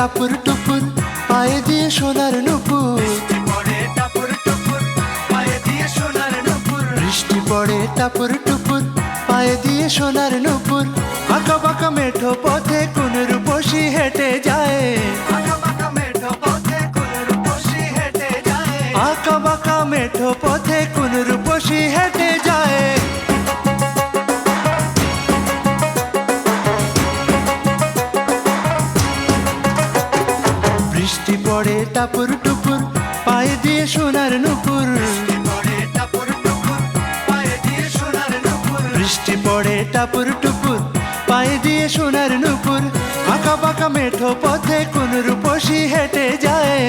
টাপুর টুপুর পায়ে দিয়ে সোনার নুপুর। বৃষ্টি পড়ে টাপুর টুপুর পায়ে দিয়ে সোনার নুপুর। আঁকা বাঁকা মেঠো পথে কোন রূপসী হেঁটে যায়। আঁকা বাঁকা মেঠো পথে কোন রূপসী হেঁটে যায়। বৃষ্টি পড়ে টাপুর টুপুর পায়ে দিয়ে সোনার নুপুর। বৃষ্টি পড়ে টাপুর টুপুর পায়ে দিয়ে সোনার নুপুর। আঁকা বাঁকা মেঠো পথে কোন রূপসী হেঁটে যায়।